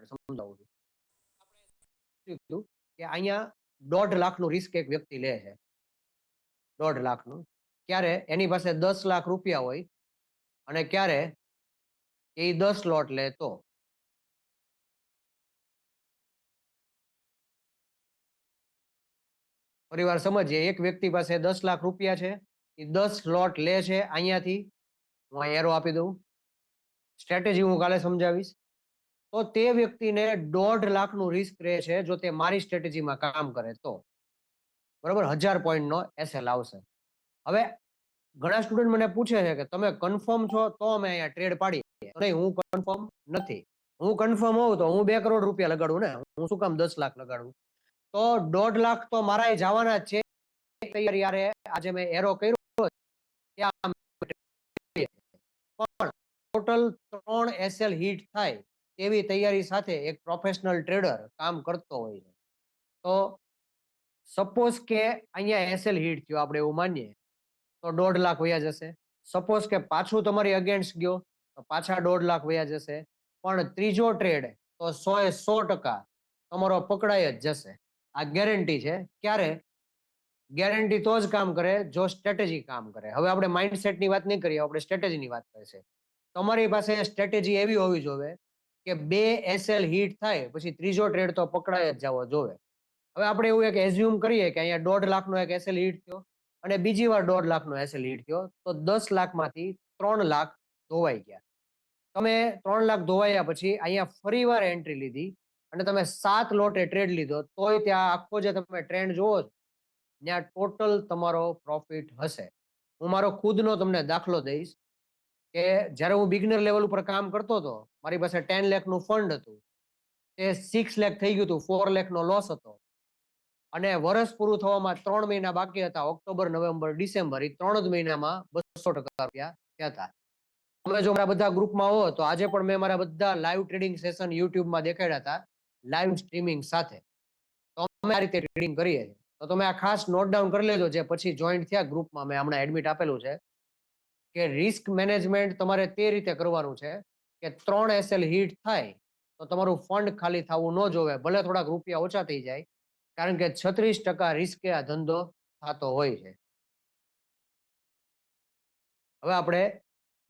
સમજાવું છું. કીધું કે અહીંયા 1.5 લાખનું રિસ્ક એક વ્યક્તિ લે છે. 1.5 લાખનું. ક્યારે એની પાસે 10 લાખ રૂપિયા હોય અને ક્યારે એ 10 લોટ લે તો. પરિવાર સમજીએ, એક વ્યક્તિ પાસે 10 લાખ રૂપિયા છે, એ 10 લોટ લે છે અહીંયાથી. હું અહીં એરો આપી દઉં. સ્ટ્રેટેજી હું કાલે સમજાવીશ. તો તે વ્યક્તિને 1.5 લાખનું રિસ્ક રહે છે જો તે મારી સ્ટ્રેટેજીમાં કામ કરે તો. બરોબર, 1000 પોઈન્ટનો એસએલ આવશે. હવે ઘણા સ્ટુડન્ટ મને પૂછે છે કે તમે કન્ફર્મ છો તો અમે અહીંયા ટ્રેડ પાડીએ. નહીં, હું કન્ફર્મ નથી. હું કન્ફર્મ હોઉં તો હું 2 કરોડ રૂપિયા લગાડું ને, હું શું કામ 10 લાખ લગાડું? તો 1.5 લાખ તો મારા જવાના જ છે. તૈયારી યારે આજે મેં એરો કર્યો ત્યાં પણ ટોટલ 3 એસએલ હિટ થાય તેવી તૈયારી સાથે એક પ્રોફેશનલ ટ્રેડર કામ કરતો હોય છે. તો સપોઝ કે અહીંયા એસએલ હિટ થયો, આપણે એવું માનીએ તો 1.5 લાખ વયા જશે. સપોઝ કે પાછું તમારી અગેન્સ્ટ ગયો તો પાછા 1.5 લાખ વયા જશે. પણ ત્રીજો ટ્રેડ તો 100% તમારો પકડાઈ જ જશે. આ ગેરંટી છે. ક્યારે? ગેરંટી તો જ કામ કરે જો સ્ટ્રેટેજી કામ કરે. હવે આપણે માઇન્ડસેટની વાત નહીં કરીએ, આપણે સ્ટ્રેટેજીની વાત કરીએ. તમારી પાસે સ્ટ્રેટેજી એવી હોવી જોઈએ કે 2 એસએલ હિટ થાય પછી ત્રીજો ટ્રેડ તો પકડાય જ જવો જોઈએ. હવે આપણે એવું એક એઝ્યુમ કરીએ કે અહીંયા 1.5 લાખનો એક એસએલ હિટ થયો અને બીજી વાર 1.5 લાખનો એસએલ હિટ થયો તો 10 લાખમાંથી 3 લાખ ધોવાઈ ગયા. તમે 3 લાખ ધોવાયા પછી અહીંયા ફરી વાર એન્ટ્રી લીધી અને તમે 7 લોટે ટ્રેડ લીધો તોય ત્યાં આખો જે તમે ટ્રેન્ડ જોવો છો ત્યાં ટોટલ તમારો પ્રોફિટ હશે. હું મારો ખુદનો તમને દાખલો દઈશ કે જ્યારે હું બિગનર લેવલ ઉપર કામ કરતો હતો, મારી પાસે 10 લાખનું ફંડ હતું, તે 6 લાખ થઈ ગયું હતું, 4 લાખનો લોસ હતો. અને વર્ષ પૂરું થવામાં 3 મહિના બાકી હતા, ઓક્ટોબર, નવેમ્બર, ડિસેમ્બર, એ 3 જ મહિનામાં 200% રૂપિયા થયા હતા. તમે જો મારા બધા ગ્રુપમાં હો તો આજે પણ મેં મારા બધા લાઈવ ટ્રેડિંગ સેશન યુટ્યુબમાં દેખાડ્યા હતા, લાઈવ સ્ટ્રીમિંગ સાથે. તો અમે આ રીતે ટ્રેડિંગ કરીએ છીએ. તો તમે આ ખાસ નોટ ડાઉન કરી લેજો, જે પછી જોઈન્ટ થયા ગ્રુપમાં, મેં હમણાં એડમિટ આપેલું છે કે રિસ્ક મેનેજમેન્ટ તમારે તે રીતે કરવાનું છે કે 3 એસએલ હિટ થાય તો તમારું ફંડ ખાલી થવું ન જોવે, ભલે થોડાક રૂપિયા ઓછા થઈ જાય, કારણ કે 36% રિસ્કે આ ધંધો થતો હોય છે. હવે આપણે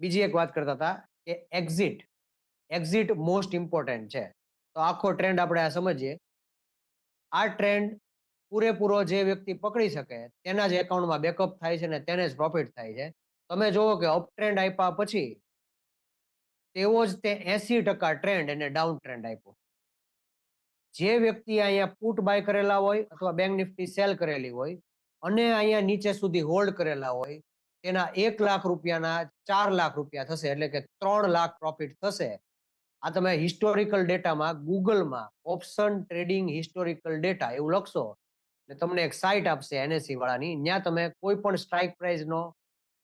બીજી એક વાત કરતા હતા કે એક્ઝિટ. એક્ઝિટ મોસ્ટ ઇમ્પોર્ટન્ટ છે. તો આખો ટ્રેન્ડ આપણે આ સમજીએ. આ ટ્રેન્ડ પૂરેપૂરો જે વ્યક્તિ પકડી શકે તેના જ એકાઉન્ટમાં બેકઅપ થાય છે ને તેને જ પ્રોફિટ થાય છે. તમે જોવો કે અપ ટ્રેન્ડ આપ્યા પછી તેવો જ તે 80% ટ્રેન્ડ અને ડાઉન ટ્રેન્ડ આપ્યો. જે વ્યક્તિ અહીંયા પુટ બાય કરેલા હોય અથવા બેંક નિફ્ટી સેલ કરેલી હોય અને અહીંયા નીચે સુધી હોલ્ડ કરેલા હોય, તેના 1 લાખ રૂપિયાના 4 લાખ રૂપિયા થશે, એટલે કે 3 લાખ પ્રોફિટ થશે. આ તમે હિસ્ટોરિકલ ડેટામાં ગૂગલમાં ઓપ્શન ટ્રેડિંગ હિસ્ટોરિકલ ડેટા એવું લખશો એટલે તમને એક સાઇટ આપશે એનએસસી વાળાની, ત્યાં તમે કોઈ પણ સ્ટ્રાઇક પ્રાઇસનો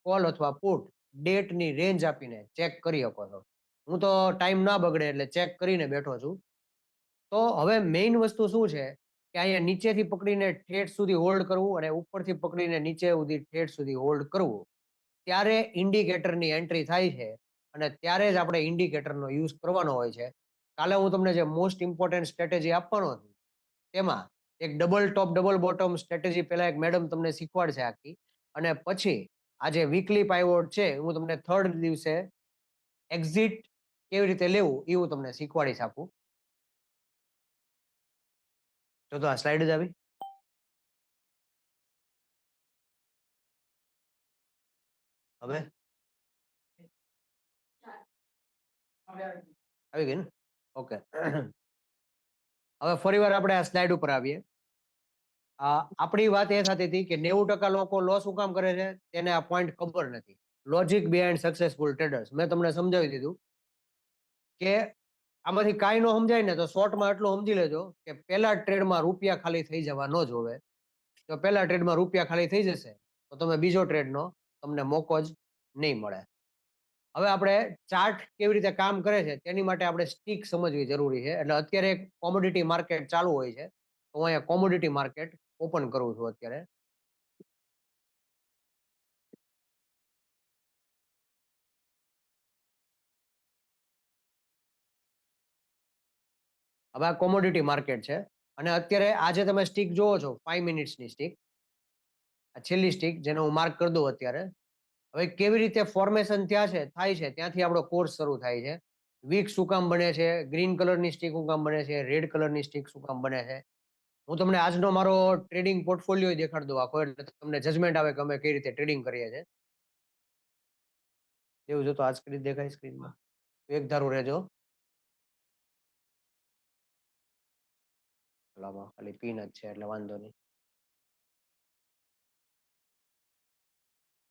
કોલ અથવા પુટ ડેટની રેન્જ આપીને ચેક કરી શકો છો. હું તો ટાઈમ ના બગડે એટલે ચેક કરીને બેઠો છું. તો હવે મેઇન વસ્તુ શું છે કે અહીંયા નીચેથી પકડીને ઠેઠ સુધી હોલ્ડ કરવું અને ઉપરથી પકડીને નીચે સુધી ઠેઠ સુધી હોલ્ડ કરવું, ત્યારે ઇન્ડિકેટરની એન્ટ્રી થાય છે અને ત્યારે જ આપણે ઇન્ડિકેટરનો યુઝ કરવાનો હોય છે. કાલે હું તમને જે મોસ્ટ ઇમ્પોર્ટન્ટ સ્ટ્રેટેજી આપવાનો છું તેમાં એક ડબલ ટોપ ડબલ બોટમ સ્ટ્રેટેજી પહેલા એક મેડમ તમને શીખવાડશે આખી, અને પછી આ જે વીકલી પાઇવોટ છે હું તમને થર્ડ દિવસે એક્ઝિટ કેવી રીતે લેવું એ હું તમને શીખવાડીશ આપું. જો તો આ સ્લાઇડ જ આવી. હવે આવી ગઈ ને? ઓકે. હવે ફરી વાર આપણે આ સ્લાઇડ ઉપર આવીએ. આપણી વાત એ થતી હતી કે 90% લોકો લોસ શું કામ કરે છે, તેને આ પોઈન્ટ ખબર નથી. લોજિક બિહાઇન્ડ સક્સેસફુલ ટ્રેડર્સ મેં તમને સમજાવી દીધું કે આમાંથી કાંઈ ન સમજાય ને તો શોર્ટમાં એટલું સમજી લેજો કે પહેલા ટ્રેડમાં રૂપિયા ખાલી થઈ જવા ન જોવે. જો પહેલા ટ્રેડમાં રૂપિયા ખાલી થઈ જશે તો તમે બીજો ટ્રેડનો તમને મોકો જ નહીં મળે. હવે આપણે ચાર્ટ કેવી રીતે કામ કરે છે તેની માટે આપણે સ્ટીક સમજવી જરૂરી છે. એટલે અત્યારે કોમોડિટી માર્કેટ ચાલુ હોય છે, તો હું અહીંયા કોમોડિટી માર્કેટ ઓપન કરું છું અત્યારે. હવે આ કોમોડિટી માર્કેટ છે અને અત્યારે આજે તમે સ્ટીક જોવો છો 5 મિનિટ્સની સ્ટીક, આ છેલ્લી સ્ટીક જેને હું માર્ક કરી દઉં અત્યારે. હવે કેવી રીતે ફોર્મેશન થાય છે ત્યાંથી આપણો કોર્સ શરૂ થાય છે. વીક શું કામ બને છે, ગ્રીન કલરની સ્ટીક શું કામ બને છે, રેડ કલરની સ્ટીક શું કામ બને છે. હું તમને આજનો મારો ટ્રેડિંગ પોર્ટફોલિયો દેખાડી દઉં આખો, એટલે તમને જજમેન્ટ આવે કે અમે કઈ રીતે ટ્રેડિંગ કરીએ છીએ. એવું જો તો આ સ્ક્રીન દેખાય સ્ક્રીનમાં, એક ધારું રહેજો. ખાલી પિન જ છે એટલે વાંધો નહીં.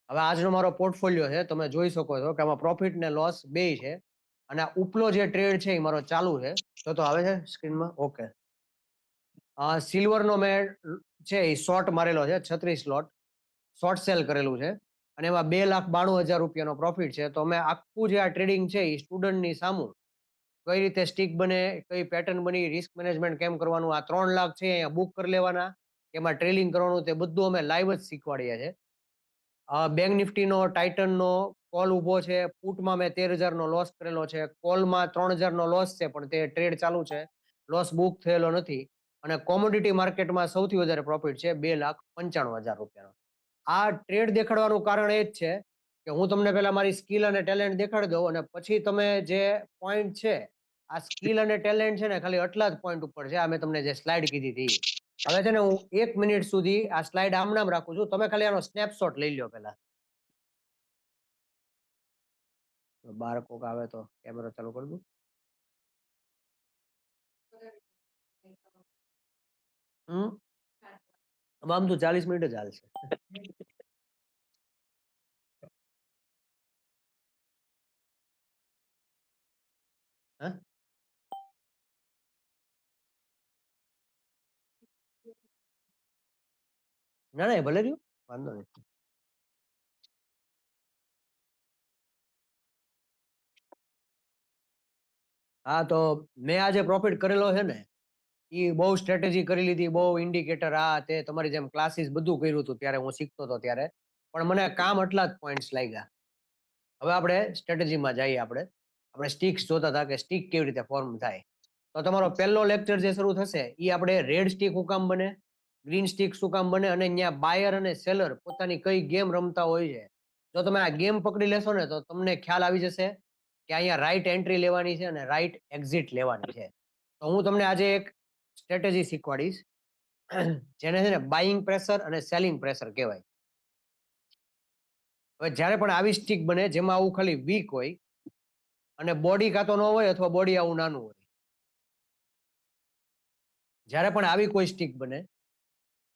હવે આજનો મારો પોર્ટફોલિયો છે, તમે જોઈ શકો છો કે આમાં પ્રોફિટ ને લોસ બે છે અને આ ઉપલો જે ટ્રેડ છે એ મારો ચાલુ છે. તો આવે છે સ્ક્રીનમાં? ઓકે. સિલ્વરનો મેં છે એ શોર્ટ મારેલો છે, 36 લોટ શોર્ટ સેલ કરેલું છે અને એમાં 2,92,000 રૂપિયાનો પ્રોફિટ છે. તો અમે આખું જે આ ટ્રેડિંગ છે એ સ્ટુડન્ટની સામું કઈ રીતે સ્ટીક બને, કઈ પેટર્ન બની, રિસ્ક મેનેજમેન્ટ કેમ કરવાનું, આ 3 લાખ છે અહીંયા બુક કરી લેવાના, એમાં ટ્રેલિંગ કરવાનું, તે બધું અમે લાઈવ જ શીખવાડીએ છીએ. બેંક નિફ્ટીનો ટાઇટનનો કોલ ઊભો છે, પુટમાં મેં 13,000નો લોસ કરેલો છે, કોલમાં 3,000નો લોસ છે પણ તે ટ્રેડ ચાલુ છે, લોસ બુક થયેલો નથી. અને કોમોડિટી માર્કેટમાં સૌથી વધારે પ્રોફિટ છે 2,95,000 રૂપિયાનો. આ ટ્રેડ દેખાડવાનું કારણ એ જ છે કે હું તમને પહેલા મારી સ્કિલ અને ટેલેન્ટ દેખાડી દઉં અને પછી તમે જે પોઈન્ટ છે, આ સ્કિલ અને ટેલેન્ટ છે ને ખાલી આટલા જ પોઈન્ટ ઉપર છે. આ મેં તમને જે સ્લાઇડ કીધી હતી. હવે છે ને હું 1 મિનિટ સુધી આ સ્લાઇડ આમ નામ રાખું છું, તમે ખાલી આનો સ્નેપશોટ લઈ લો પહેલા. બાર કોક આવે તો કેમેરો ચાલુ કરી દઉં. આમ તો 40 મિનિટ જ હાલશે. હા, ના ના ભલે રહ્યું, વાંધો નહીં. હા, તો મેં આજે પ્રોફિટ કરેલો છે ને એ બહુ સ્ટ્રેટેજી કરી લીધી, બહુ ઇન્ડિકેટર, આ તે તમારી જેમ ક્લાસીસ બધું કર્યું હતું ત્યારે હું શીખતો હતો ત્યારે, પણ મને કામ આટલા જ પોઈન્ટ્સ લાગ્યા. હવે આપણે સ્ટ્રેટેજીમાં જઈએ. આપણે સ્ટીક્સ જોતા હતા કે સ્ટીક કેવી રીતે ફોર્મ થાય. તો તમારો પહેલો લેક્ચર જે શરૂ થશે એ આપણે રેડ સ્ટીક શું કામ બને, ગ્રીન સ્ટીક શું કામ બને અને અહીંયા બાયર અને સેલર પોતાની કઈ ગેમ રમતા હોય છે. જો તમે આ ગેમ પકડી લેશો ને તો તમને ખ્યાલ આવી જશે કે અહીંયા રાઈટ એન્ટ્રી લેવાની છે અને રાઈટ એક્ઝિટ લેવાની છે. તો હું તમને આજે એક સ્ટ્રેટેજી શીખવાડીશ જેને છે ને બાઇંગ પ્રેશર અને સેલિંગ પ્રેશર કહેવાય. હવે જ્યારે પણ આવી સ્ટીક બને જેમાં આવું ખાલી વીક હોય અને બોડી કાં તો ન હોય અથવા બોડી આવું નાનું હોય, જ્યારે પણ આવી કોઈ સ્ટીક બને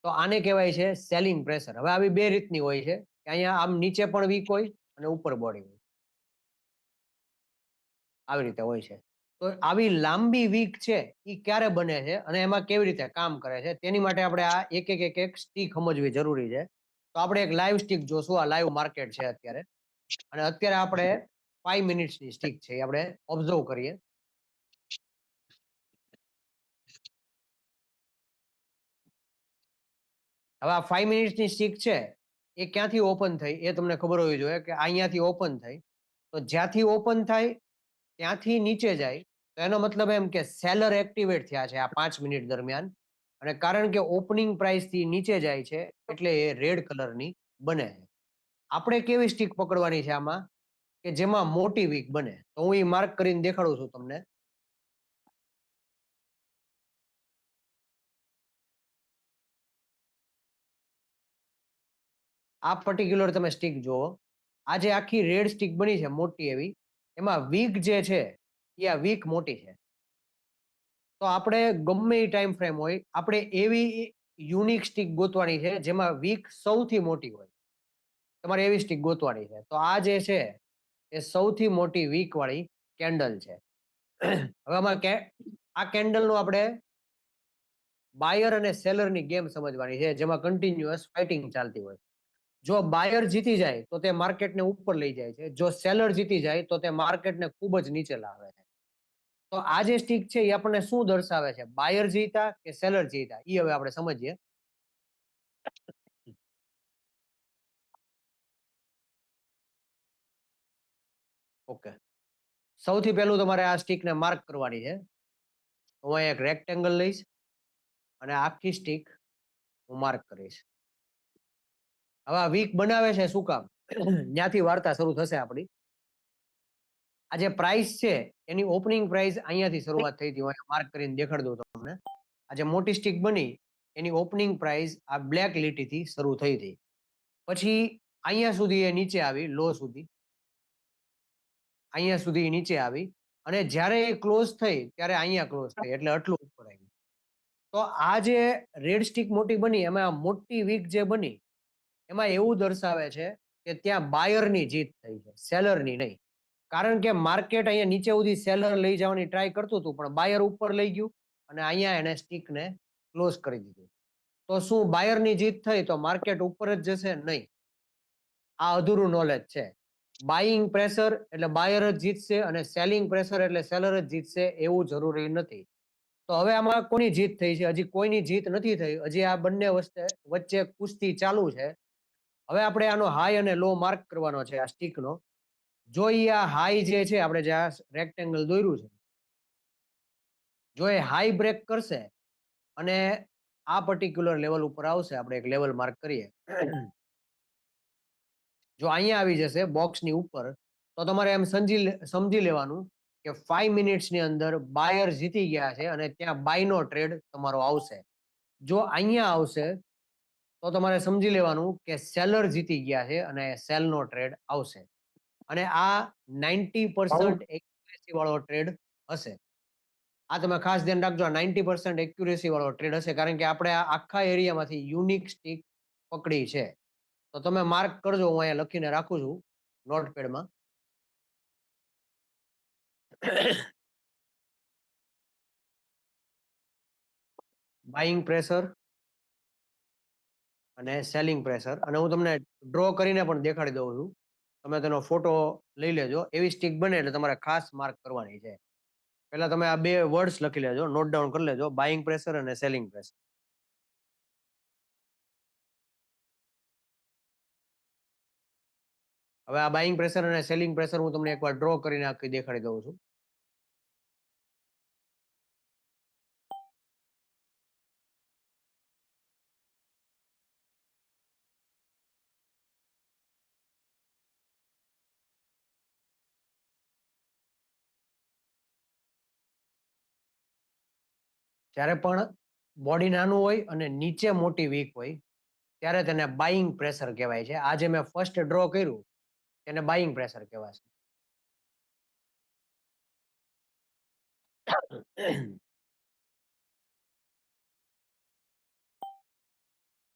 તો આને કહેવાય છે સેલિંગ પ્રેશર. હવે આવી બે રીતની હોય છે કે અહીંયા આમ નીચે પણ વીક હોય અને ઉપર બોડી હોય, આવી રીતે હોય છે. તો આવી લાંબી વીક છે એ ક્યારે બને છે અને એમાં કેવી રીતે કામ કરે છે તેની માટે આપણે આ એક સ્ટીક સમજવી જરૂરી છે. તો આપણે એક લાઈવ સ્ટીક જોશું. આ લાઈવ માર્કેટ છે અત્યારે અને અત્યારે આપણે 5 મિનિટ્સની સ્ટીક છે એ આપણે ઓબ્ઝર્વ કરીએ. હવે આ 5 મિનિટ્સની સ્ટીક છે એ ક્યાંથી ઓપન થઈ એ તમને ખબર હોવી જોઈએ કે અહીંયાથી ઓપન થઈ. તો જ્યાંથી ઓપન થાય ત્યાંથી નીચે જાય તો એનો મતલબ એમ કે સેલર એક્ટિવેટ થયા છે આ 5 મિનિટ દરમિયાન અને કારણ કે ઓપનિંગ પ્રાઇસ થી નીચે જાય છે એટલે એ રેડ કલરની બને છે. આપણે કેવી સ્ટીક પકડવાની છે આમાં કે જેમાં મોટી વીક બને. તો હું એ માર્ક કરીને દેખાડું છું તમને. આ પર્ટિક્યુલર તમે સ્ટીક જુઓ. આજે આખી રેડ સ્ટીક બની છે મોટી એવી, એમાં વીક જે છે એ આ વીક મોટી છે. તો આપણે ગમે એ ટાઈમ ફ્રેમ હોય આપણે એવી યુનિક સ્ટીક ગોતવાની છે જેમાં વીક સૌથી મોટી હોય. તમારે એવી સ્ટીક ગોતવાની છે. તો આ જે છે એ સૌથી મોટી વીક વાળી કેન્ડલ છે. હવે આમાં આ કેન્ડલનું આપણે બાયર અને સેલરની ગેમ સમજવાની છે જેમાં કન્ટિન્યુઅસ ફાઇટિંગ ચાલતી હોય. જો બાયર જીતી જાય તો તે માર્કેટને ઉપર લઈ જાય છે, જો સેલર જીતી જાય તો તે માર્કેટને ખૂબ જ નીચે લાવે છે. તો આ જે સ્ટીક છે એ આપણને શું દર્શાવે છે, બાયર જીતા કે સેલર જીતા, એ હવે આપણે સમજીએ. ઓકે, સૌથી પહેલું તમારે આ સ્ટીકને માર્ક કરવાની છે. હું અહીંયા એક રેક્ટેંગલ લઈશ અને આખી સ્ટીક હું માર્ક કરીશ. હવે આ વીક બનાવે છે શું કામ? ત્યાંથી વાર્તા શરૂ થશે આપણી. આ જે પ્રાઇસ છે એની ઓપનિંગ પ્રાઇસ અહીંયાથી શરૂઆત થઈ હતી. હું અહીંયા માર્ક કરીને દેખાડી દઉં તમને. આ જે મોટી સ્ટીક બની એની ઓપનિંગ પ્રાઇસ આ બ્લેક લીટીથી શરૂ થઈ હતી. પછી અહીંયા સુધી એ નીચે આવી, લો સુધી. અહીંયા સુધી એ નીચે આવી અને જ્યારે એ ક્લોઝ થઈ ત્યારે અહીંયા ક્લોઝ થઈ, એટલે આટલું ઉપર આવ્યું. તો આ જે રેડ સ્ટીક મોટી બની એમાં આ મોટી વીક જે બની એમાં એવું દર્શાવે છે કે ત્યાં બાયરની જીત થઈ છે, સેલરની નહીં. કારણ કે માર્કેટ અહીંયા નીચે સુધી સેલર લઈ જવાની ટ્રાય કરતું હતું, પણ બાયર ઉપર લઈ ગયું અને અહીંયા એને સ્ટીકને ક્લોઝ કરી દીધું. તો શું બાયરની જીત થઈ તો માર્કેટ ઉપર જ જશે? નહીં. આ અધૂરું નોલેજ છે. બાઇંગ પ્રેશર એટલે બાયર જ જીતશે અને સેલિંગ પ્રેશર એટલે સેલર જ જીતશે એવું જરૂરી નથી. તો હવે આમાં કોની જીત થઈ છે? હજી કોઈની જીત નથી થઈ. હજી આ બંને વચ્ચે કુસ્તી ચાલુ છે. હવે આપણે આનો હાઈ અને લો માર્ક કરવાનો છે આ સ્ટીકનો. જો આ હાઈ જે છે, આપણે જે આ રેક્ટેંગલ દોર્યું છે, જો એ હાઈ બ્રેક કરશે અને આ પર્ટિક્યુલર લેવલ ઉપર આવશે, આપણે એક લેવલ માર્ક કરીએ. જો અહીંયા આવી જશે બોક્સની ઉપર, તો તમારે એમ સમજી લેવાનું કે 5 મિનિટ્સની અંદર બાયર જીતી ગયા છે અને ત્યાં બાયનો ટ્રેડ તમારો આવશે. જો અહીંયા આવશે તો તમારે સમજી લેવાનું કે સેલર જીતી ગયા છે અને સેલનો ટ્રેડ આવશે. અને આ 90% એક્યુરેસી વાળો ટ્રેડ હશે. આ તમે ખાસ ધ્યાન રાખજો, આ 90% એક્યુરેસી વાળો ટ્રેડ હશે, કારણ કે આપણે આ આખા એરિયામાંથી યુનિક સ્ટીક પકડી છે. તો તમે માર્ક કરજો, હું અહીંયા લખીને રાખું છું નોટપેડમાં. બાઇંગ પ્રેશર અને સેલિંગ પ્રેશર, અને હું તમને ડ્રો કરીને પણ દેખાડી દઉં છું. તમે તેનો ફોટો લઈ લેજો. એવી સ્ટીક બને એટલે તમારે ખાસ માર્ક કરવાની છે. પહેલા તમે આ બે વર્ડ્સ લખી લેજો, નોટ ડાઉન કરી લેજો, બાઇંગ પ્રેશર અને સેલિંગ પ્રેશર. હવે આ બાઇંગ પ્રેશર અને સેલિંગ પ્રેશર હું તમને એકવાર ડ્રો કરીને આખી દેખાડી દઉં છું. જ્યારે પણ બોડી નાનું હોય અને નીચે મોટી વીક હોય ત્યારે તેને બાઇંગ પ્રેશર કહેવાય છે. આ જે મેં ફર્સ્ટ ડ્રો કર્યું તેને બાઇંગ પ્રેશર કહેવાય છે.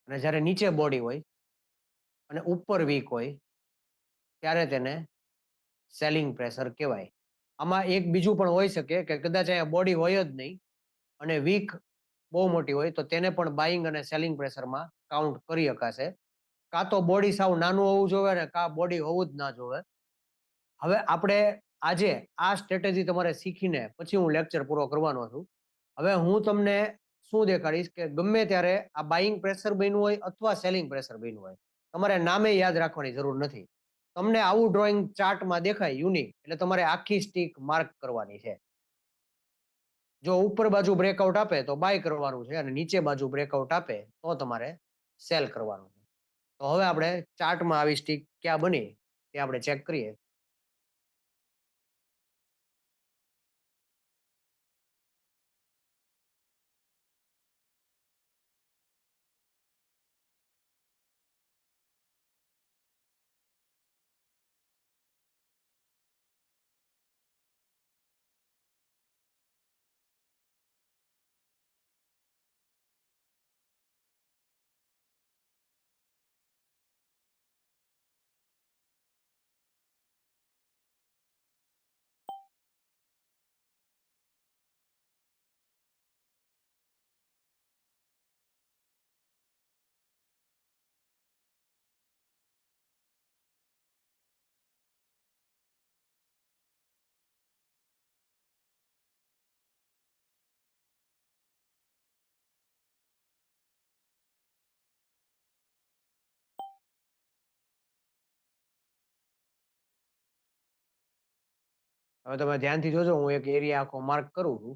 અને જ્યારે નીચે બોડી હોય અને ઉપર વીક હોય ત્યારે તેને સેલિંગ પ્રેશર કહેવાય. આમાં એક બીજું પણ હોઈ શકે કે કદાચ અહીંયા બોડી હોય જ નહીં અને વીક બહુ મોટી હોય તો તેને પણ બાઇંગ અને સેલિંગ પ્રેશરમાં કાઉન્ટ કરી શકાશે. કાં તો બોડી સાવ નાનું હોવું જોઈએ ને કાં બોડી હોવું જ ના જોઈએ. હવે આપણે આજે આ સ્ટ્રેટેજી તમારે શીખીને પછી હું લેક્ચર પૂરો કરવાનો છું. હવે હું તમને શું દેખાડીશ કે ગમે ત્યારે આ બાઇંગ પ્રેશર બન્યું હોય અથવા સેલિંગ પ્રેશર બન્યું હોય, તમારે નામે યાદ રાખવાની જરૂર નથી. તમને આવું ડ્રોઈંગ ચાર્ટમાં દેખાય યુનિક, એટલે તમારે આખી સ્ટીક માર્ક કરવાની છે. જો ઉપર બાજુ બ્રેકઆઉટ આપે તો બાય કરવાનું છે અને નીચે બાજુ બ્રેકઆઉટ આપે તો તમારે સેલ કરવાનું છે. તો હવે આપણે ચાર્ટમાં આવી સ્ટીક ક્યાં બની તે આપણે ચેક કરીએ. હવે તમે ધ્યાનથી જોજો, હું એક એરિયા આખો માર્ક કરું છું.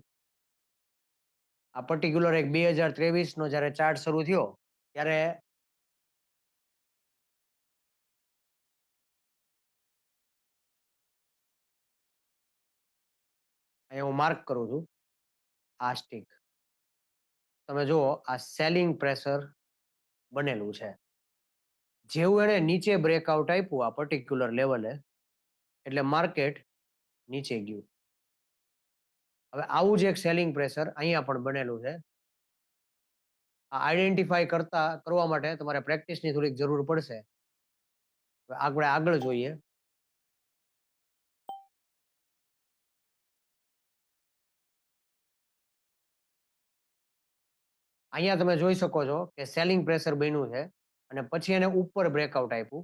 આ પર્ટિક્યુલર એક 2023 નો જ્યારે ચાર્ટ શરૂ થયો ત્યારે અહીંયા હું માર્ક કરું છું આ સ્ટીક. તમે જુઓ આ સેલિંગ પ્રેશર બનેલું છે. જેવું એને નીચે બ્રેકઆઉટ આપ્યું આ પર્ટિક્યુલર લેવલે એટલે માર્કેટ નીચે ગયું. હવે આવું જ એક સેલિંગ પ્રેશર અહીંયા પણ બનેલું છે. આ આઈડેન્ટિફાઈ કરવા માટે તમારે પ્રેક્ટિસની થોડીક જરૂર પડશે. આપણે આગળ જોઈએ. અહીંયા તમે જોઈ શકો છો કે સેલિંગ પ્રેશર બન્યું છે અને પછી એને ઉપર બ્રેકઆઉટ આપ્યું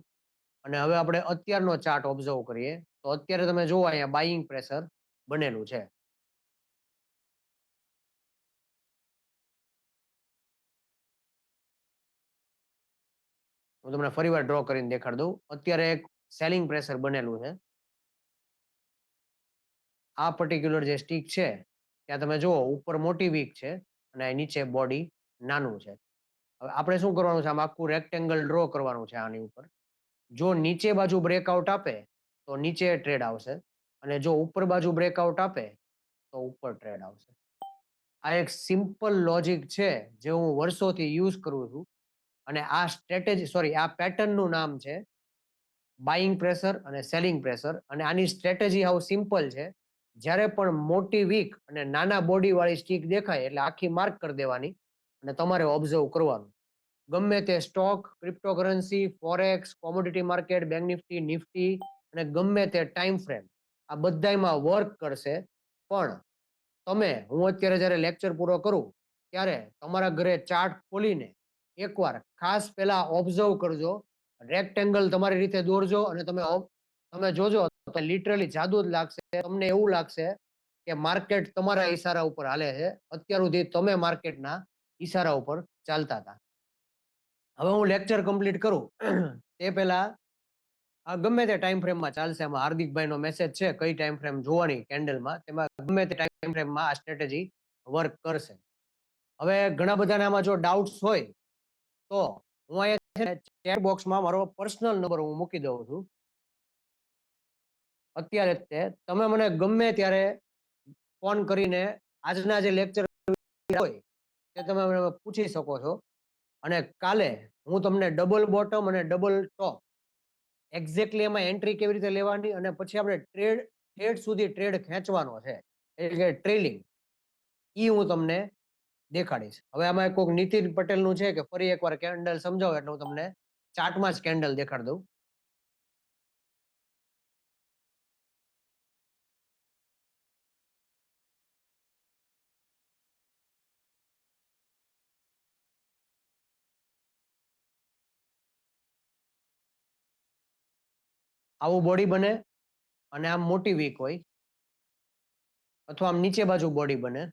અને હવે આપણે અત્યારનો ચાર્ટ ઓબ્ઝર્વ કરીએ તો અત્યારે તમે જુઓ અહીંયા બાઇંગ પ્રેશર બનેલું છે. હું તમને ફરીવાર ડ્રો કરીને દેખાડ દઉં. અત્યારે એક સેલિંગ પ્રેશર બનેલું છે. આ પર્ટિક્યુલર જે સ્ટીક છે ત્યાં તમે જુઓ ઉપર મોટી વીક છે અને નીચે બોડી નાનું છે. હવે આપણે શું કરવાનું છે, આમ આખું રેક્ટેંગલ ડ્રો કરવાનું છે આની ઉપર. જો નીચે બાજુ બ્રેકઆઉટ આપે તો નીચે ટ્રેડ આવશે અને જો ઉપર બાજુ બ્રેકઆઉટ આપે તો ઉપર ટ્રેડ આવશે. આ એક સિમ્પલ લોજિક છે જે હું વર્ષોથી યુઝ કરું છું અને આ આ પેટર્નનું નામ છે બાઇંગ પ્રેશર અને સેલિંગ પ્રેશર. અને આની સ્ટ્રેટેજી હાવ સિમ્પલ છે. જ્યારે પણ મોટી વીક અને નાના બોડી વાળી સ્ટીક દેખાય એટલે આખી માર્ક કરી દેવાની અને તમારે ઓબ્ઝર્વ કરવાનું. ગમે તે stock, cryptocurrency, forex, commodity market, bank Nifty, Nifty અને ગમે તે ટાઈમ ફ્રેમ આ બધામાં વર્ક કરશે. પણ હું અત્યારે જ્યારે લેક્ચર પૂરો કરું ત્યારે તમારા ઘરે ચાર્ટ ખોલીને એકવાર ખાસ પહેલા ઓબ્ઝર્વ કરજો, રેક્ટેંગલ તમારી રીતે દોરજો અને તમે જોજો તો લિટરલી જાદુ જ લાગશે. તમને એવું લાગશે કે માર્કેટ તમારા ઈશારા ઉપર હાલે છે. અત્યાર સુધી તમે માર્કેટના ઈશારા ઉપર ચાલતા હતા. હવે હું લેક્ચર કમ્પ્લીટ કરું તે પહેલા આ ગમે તે ટાઈમ ફ્રેમમાં ચાલશે. આમાં હાર્દિકભાઈનો મેસેજ છે કઈ ટાઈમ ફ્રેમ જોવાની કેન્ડલમાં, તેમાં ગમે તે ટાઈમ ફ્રેમમાં આ સ્ટ્રેટેજી વર્ક કરશે. હવે ઘણા બધાને આમાં જો ડાઉટ્સ હોય તો હું અહીંયા ચેટ બોક્સમાં મારો પર્સનલ નંબર હું મૂકી દઉં છું. અત્યારે તમે મને ગમે ત્યારે ફોન કરીને આજના જે લેક્ચર હોય તે તમે મને પૂછી શકો છો અને કાલે હું તમને ડબલ બોટમ અને ડબલ ટોપ એક્ઝેક્ટલી એમાં એન્ટ્રી કેવી રીતે લેવાની અને પછી આપણે ટ્રેડ સુધી ટ્રેડ ખેંચવાનો છે એટલે કે ટ્રેલિંગ, એ હું તમને દેખાડીશ. હવે આમાં કોઈક નીતિન પટેલનું છે કે ફરી એકવાર કેન્ડલ સમજાવો એટલે હું તમને ચાર્ટમાં જ કેન્ડલ દેખાડી દઉં. આવું બોડી બને અને આમ મોટી વીક હોય, અથવા આમ નીચે બાજુ બોડી બને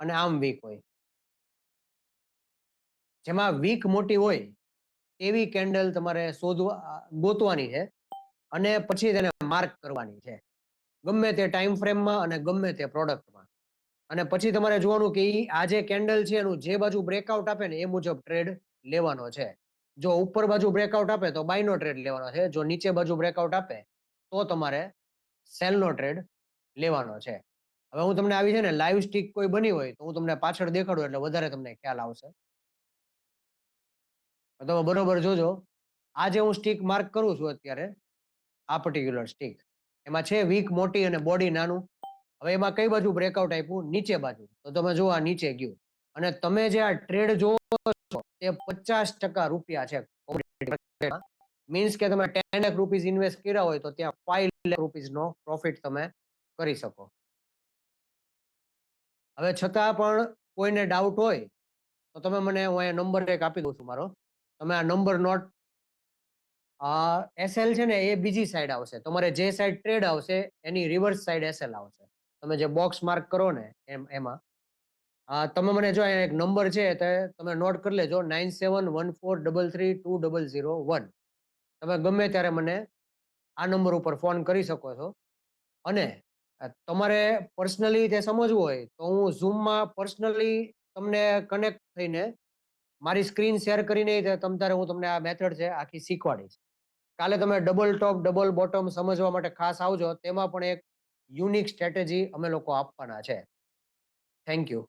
અને આમ વીક હોય. જેમાં વીક મોટી હોય એવી કેન્ડલ તમારે ગોતવાની છે અને પછી તેને માર્ક કરવાની છે ગમે તે ટાઈમ ફ્રેમમાં અને ગમે તે પ્રોડક્ટમાં. અને પછી તમારે જોવાનું કે આ જે કેન્ડલ છે એનું જે બાજુ બ્રેકઆઉટ આપે ને એ મુજબ ટ્રેડ લેવાનો છે. જો ઉપર બાજુ બ્રેકઆઉટ આપે તો બાયનો ટ્રેડ લેવાનો છે. જો નીચે બાજુ બ્રેકઆઉટ આપે તો તમારે સેલનો ટ્રેડ લેવાનો છે. હવે હું તમને આવી છે ને લાઈવ સ્ટીક કોઈ બની હોય તો હું તમને પાછળ દેખાડું એટલે વધારે તમને ખ્યાલ આવશે. તમે બરોબર જોજો. આ જે હું સ્ટીક માર્ક કરું છું અત્યારે, આ પર્ટિક્યુલર સ્ટીક એમાં છે વીક મોટી અને બોડી નાનું. હવે એમાં કઈ બાજુ બ્રેકઆઉટ આપ્યું? નીચે બાજુ. તો તમે જુઓ આ નીચે ગયું અને તમે જે આ ટ્રેડ જોવો છો તે 50% રૂપિયા છે. મીન્સ કે તમે 10 લાખ રૂપીસ ઇન્વેસ્ટ કર્યા હોય તો ત્યાં 5 લાખ રૂપીસનો પ્રોફિટ તમે કરી શકો. હવે છતાં પણ કોઈને ડાઉટ હોય તો તમે મને હું અહીંયા નંબર એક આપી દઉં છું મારો. તમે આ નંબર નોટ એસએલ છે ને એ બીજી સાઈડ આવશે. તમારે જે સાઈડ ટ્રેડ આવશે એની રિવર્સ સાઈડ એસએલ આવશે. તમે જે બોક્સ માર્ક કરો ને એમાં તમે મને જો એક નંબર છે તે તમે નોટ કરી લેજો 9714332001. તમે ગમે ત્યારે મને આ નંબર ઉપર ફોન કરી શકો છો અને તમારે પર્સનલી તે સમજવું હોય તો હું ઝૂમમાં પર્સનલી તમને કનેક્ટ થઈને મારી સ્ક્રીન શેર કરીને હું તમને આ મેથડ છે આખી શીખવાડીશ. કાલે તમે ડબલ ટોપ ડબલ બોટમ સમજવા માટે ખાસ આવજો. તેમાં પણ એક યુનિક સ્ટ્રેટેજી અમે લોકો આપવાના છે. Thank you.